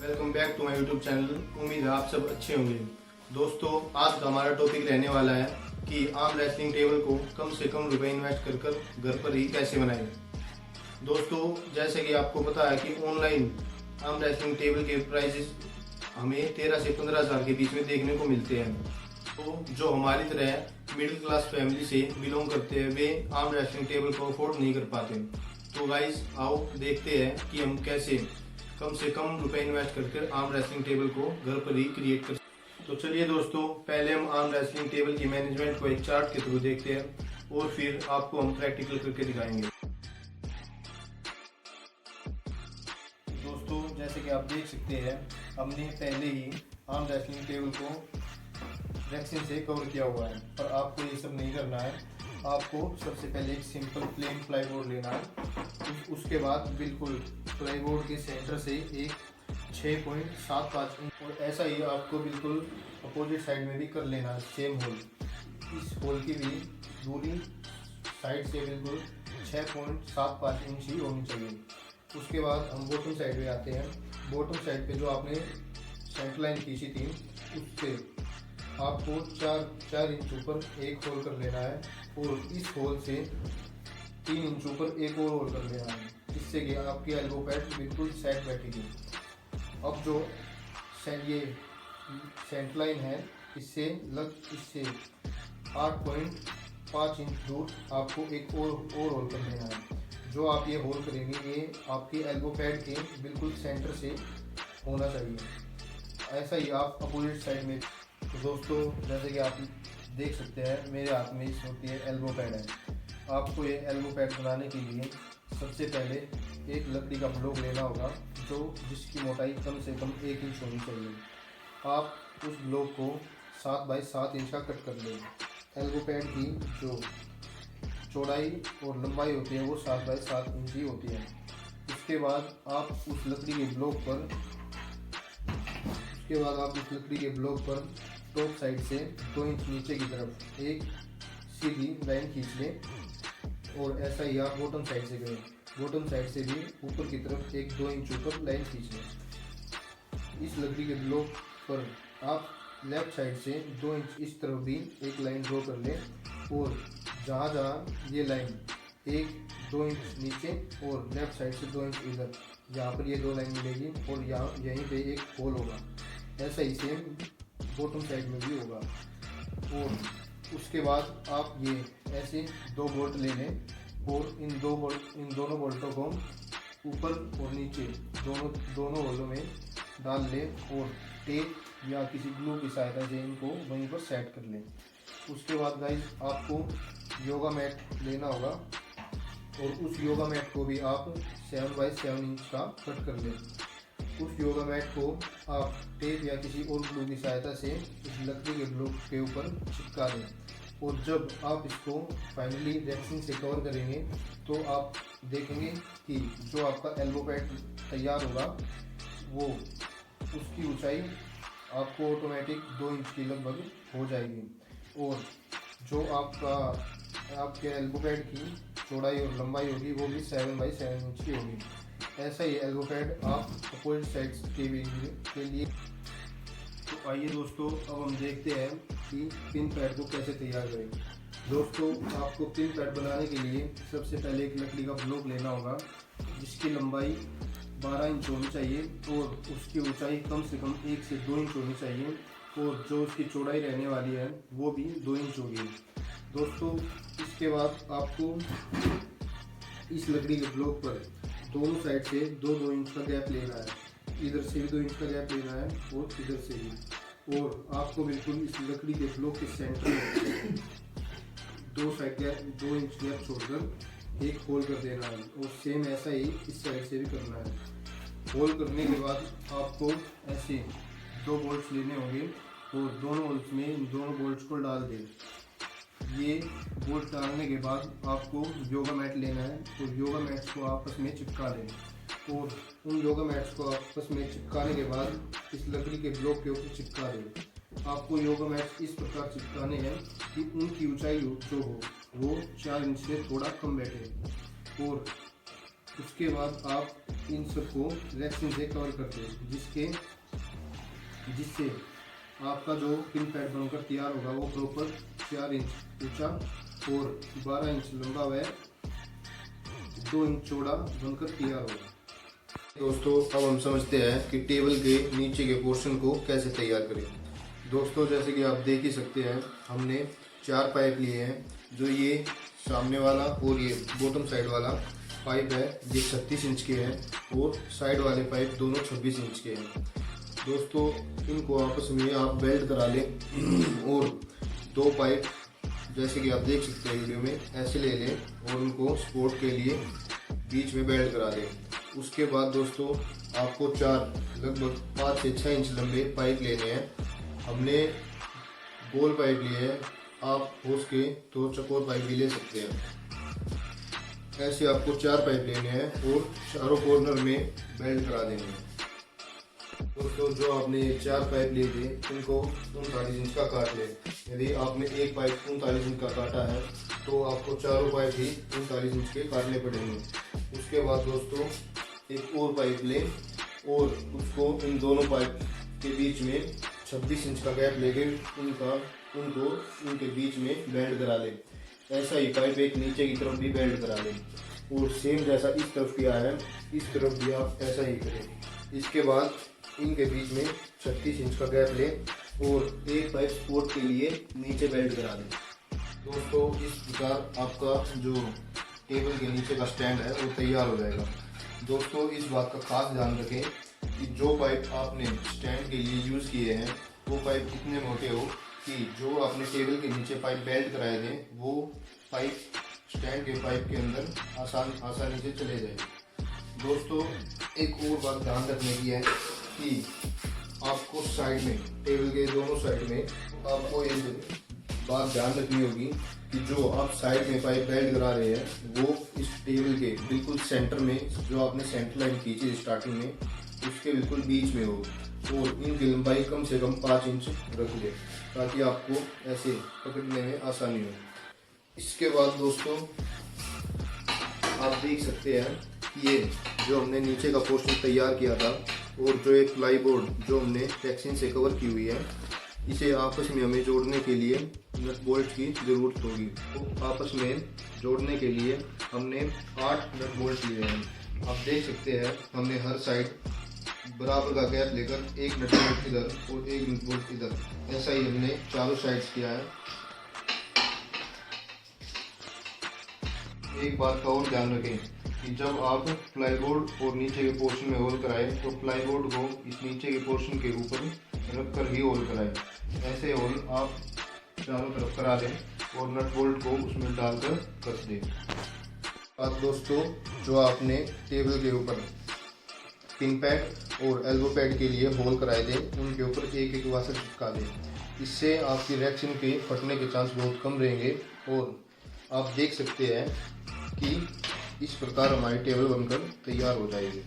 Welcome back to my YouTube channel. उम्मीद है आप सब अच्छे होंगे। दोस्तों, आज का हमारा टॉपिक रहने वाला है कि आर्म रेसलिंग टेबल को कम से कम रुपए इन्वेस्ट कर घर पर ही कैसे बनाएं। दोस्तों, जैसे कि आपको पता है कि ऑनलाइन आर्म रेसलिंग टेबल के प्राइसेस हमें 13 से 15 हज़ार के बीच में देखने को मिलते हैं। तो जो हमारी तरह मिडिल क्लास फैमिली से बिलोंग करते हैं वे आर्म रेसलिंग टेबल को अफोर्ड नहीं कर पाते। तो गाइस, आओ देखते हैं कि हम कैसे कम से कम रुपए इन्वेस्ट करके आर्म रेसलिंग टेबल को घर पर ही क्रिएट कर। तो चलिए दोस्तों, पहले हम आर्म रेसलिंग टेबल की मैनेजमेंट को एक चार्ट के थ्रू देखते हैं और फिर आपको हम प्रैक्टिकल करके दिखाएंगे। दोस्तों, जैसे कि आप देख सकते हैं, हमने पहले ही आर्म रेसलिंग टेबल को वैक्सीन से कवर किया हुआ है, पर आपको ये सब नहीं करना है। आपको सबसे पहले एक सिंपल प्लेन प्लाईबोर्ड लेना है। उसके बाद बिल्कुल प्लाईबोर्ड के सेंटर से एक 6.75 इंच और ऐसा ही आपको बिल्कुल अपोजिट साइड में भी कर लेना है, सेम होल। इस होल की भी दूरी साइड से बिल्कुल 6.75 इंच ही होनी चाहिए। उसके बाद हम बॉटम साइड पे आते हैं। बॉटम साइड पे जो आपने सेंटर लाइन खींची थी, उससे आपको 4 इंच ऊपर एक होल कर लेना है और इस होल से 3 इंच ऊपर एक और होल कर लेना है, जिससे कि आपकी एल्बो पैड बिल्कुल सेट बैठेगी। अब जो ये सेंटर लाइन है, इससे 8.5 इंच दूर आपको एक और होल कर लेना है। जो आप ये होल करेंगे, ये आपकी एल्बो पैड के बिल्कुल सेंटर से होना चाहिए। ऐसा ही आप अपोजिट साइड में। तो दोस्तों, जैसे कि आप देख सकते हैं, मेरे हाथ में इस वक्त ये एल्बो पैड है। आपको ये एल्बो पैड बनाने के लिए सबसे पहले एक लकड़ी का ब्लॉक लेना होगा, जिसकी मोटाई कम से कम 1 इंच होनी चाहिए। आप उस ब्लॉक को 7 बाई 7 इंच का कट कर लें। एल्बो पैड की जो चौड़ाई और लंबाई होती है वो 7 बाई 7 इंच ही होती है। उसके बाद आप उस लकड़ी के ब्लॉक पर टॉप साइड से 2 इंच नीचे की तरफ एक सीधी लाइन खींच लें और ऐसा ही आप बॉटम साइड से करें। बॉटम साइड से भी ऊपर की तरफ एक 2 इंच ऊपर लाइन खींच लें। इस लकड़ी के ब्लॉक पर आप लेफ्ट साइड से 2 इंच इस तरफ भी एक लाइन ड्रॉ कर लें और जहाँ ये लाइन 1-2 इंच नीचे और लेफ्ट साइड से 2 इंच इधर, यहाँ पर ये 2 लाइन मिलेगी और यहीं पे एक होल होगा। ऐसा ही सेम बॉटम साइड में भी होगा। और उसके बाद आप ये ऐसे 2 बोल्ट ले लें और इन दोनों बोल्टों को ऊपर और नीचे दोनों होलों में डाल लें और टेप या किसी ग्लू की सहायता से इनको वहीं पर सेट कर लें। उसके बाद गाइस, आपको योगा मैट लेना होगा और उस योगा मैट को भी आप 7 बाई 7 इंच का कट कर लें। उस योगा मैट को आप टेप या किसी और ग्लू की सहायता से इस लकड़ी के ब्लॉक के ऊपर चिपका दें और जब आप इसको फाइनली रेक्सिंग से कवर करेंगे तो आप देखेंगे कि जो आपका एल्बो पैड तैयार होगा वो उसकी ऊंचाई आपको ऑटोमेटिक 2 इंच की लगभग हो जाएगी और जो आपके एल्बो पैड की चौड़ाई और लंबाई होगी वो भी 7 बाई 7 इंच की होगी। ऐसा ही एल्बो पैड आप अपोजिट साइड्स के लिए। तो आइए दोस्तों, अब हम देखते हैं कि पिन पैड को कैसे तैयार करें। दोस्तों, आपको पिन पैड बनाने के लिए सबसे पहले एक लकड़ी का ब्लॉक लेना होगा, जिसकी लंबाई 12 इंच होनी चाहिए और उसकी ऊंचाई कम से कम 1 से 2 इंच होनी चाहिए और जो उसकी चौड़ाई रहने वाली है वो भी 2 इंच होगी। दोस्तों, इसके बाद आपको इस लकड़ी के ब्लॉक पर दोनों साइड से 2-2 इंच का गैप लेना है। इधर से भी 2 इंच का गैप लेना है और इधर से भी। और आपको बिल्कुल इस लकड़ी के ब्लॉक के सेंटर में 2 साइड गैप 2 इंच गैप छोड़कर एक होल कर देना है और सेम ऐसा ही इस साइड से भी करना है। होल करने के बाद आपको ऐसे 2 बोल्ट्स लेने होंगे और दोनों होल्स में इन दोनों बोल्ट्स को डाल दें। ये बोल्ट डालने के बाद आपको योगा मैट लेना है और योगा मैट्स को आपस में चिपका दें और उन योगा मैट्स को आपस में चिपकाने के बाद इस लकड़ी के ब्लॉक के ऊपर चिपका दें। आपको योगा मैट्स इस प्रकार चिपकाने हैं कि उनकी ऊंचाई जो हो वो 4 इंच से थोड़ा कम बैठे और उसके बाद आप इन सबको रेक्सिन से कवर करते हैं, जिससे आपका जो पिन पैड बनकर तैयार होगा वो प्रॉपर 4 इंच ऊंचा और 12 इंच लंबा व 2 इंच चौड़ा बनकर तैयार होगा। दोस्तों अब हम समझते हैं कि टेबल के नीचे के पोर्शन को कैसे तैयार करें। दोस्तों जैसे कि आप देख ही सकते हैं, हमने 4 पाइप लिए हैं। जो ये सामने वाला और ये बॉटम साइड वाला पाइप है, ये 36 इंच के हैं और साइड वाले पाइप दोनों 26 इंच के हैं। दोस्तों इनको आपस में आप बेल्ट करा लें और 2 पाइप जैसे कि आप देख सकते हैं वीडियो में ऐसे ले लें और उनको सपोर्ट के लिए बीच में बेल्ट करा लें। उसके बाद दोस्तों आपको लगभग 5 से 6 इंच लंबे पाइप लेने हैं। हमने गोल पाइप लिए हैं, आप हो सके तो चौकोर पाइप भी ले सकते हैं। ऐसे आपको 4 पाइप लेने हैं और चारों कॉर्नर में बेल्ट करा देने हैं। दोस्तों जो आपने 4 पाइप लिए थे उनको 39 इंच का काट लें। यदि आपने एक पाइप 39 इंच का काटा है तो आपको चारों पाइप ही 39 इंच के काटने पड़ेंगे। उसके बाद दोस्तों एक और पाइप लें और उसको इन दोनों पाइप के बीच में 26 इंच का गैप लेके उनको इनके बीच में बेल्ट करा लें। ऐसा ही पाइप एक नीचे की तरफ भी बेल्ट करा लें और सेम जैसा इस तरफ किया है इस तरफ भी आप ऐसा ही करें। इसके बाद इनके बीच में 36 इंच का गैप लें और एक पाइप सपोर्ट के लिए नीचे बेल्ट करा दें। दोस्तों इस प्रकार आपका जो टेबल के नीचे का स्टैंड है वो तैयार हो जाएगा। दोस्तों इस बात का खास ध्यान रखें कि जो पाइप आपने स्टैंड के लिए यूज़ किए हैं वो पाइप इतने मोटे हो कि जो आपने टेबल के नीचे पाइप बेल्ट कराए थे वो पाइप स्टैंड के पाइप के अंदर आसानी से चले जाए। दोस्तों एक और बात ध्यान रखने की है कि आपको साइड में टेबल के दोनों साइड में आपको एक बात ध्यान रखनी होगी कि जो आप साइड में पाइप बेल्ट करा रहे हैं वो इस टेबल के बिल्कुल सेंटर में, जो आपने सेंटर लाइन खींची स्टार्टिंग में उसके बिल्कुल बीच में हो और इनकी लंबाई कम से कम 5 इंच रख ले ताकि आपको ऐसे पकड़ने में आसानी हो। इसके बाद दोस्तों आप देख सकते हैं कि ये जो हमने नीचे का पोर्शन तैयार किया था और जो एक प्लाई बोर्ड जो हमने रेक्सिन से कवर की हुई है, इसे आपस में हमें जोड़ने के लिए नट बोल्ट की ज़रूरत होगी। तो आपस में जोड़ने के लिए हमने 8 नट बोल्ट लिए हैं। आप देख सकते हैं हमने हर साइड बराबर का गैप लेकर एक नट बोल्ट इधर और एक नट बोल्ट इधर, ऐसा ही हमने चारों साइड्स किया है। एक बात का और ध्यान रखें कि जब आप प्लाईबोर्ड और नीचे के पोर्शन में होल कराएं तो प्लाईबोर्ड को इस नीचे के पोर्शन के ऊपर रख कर ही होल कराएं। ऐसे होल आप चारों तरफ करा दें और नट बोल्ट को उसमें डालकर कस दें। अब दोस्तों जो आपने टेबल के ऊपर पिन पैड और एल्बो पैड के लिए होल कराए थे उनके ऊपर एक एक वाशर चिपका दें। इससे आपकी रेक्सिन के फटने के चांस बहुत कम रहेंगे और आप देख सकते हैं कि इस प्रकार हमारी टेबल बनकर तैयार हो जाएगी।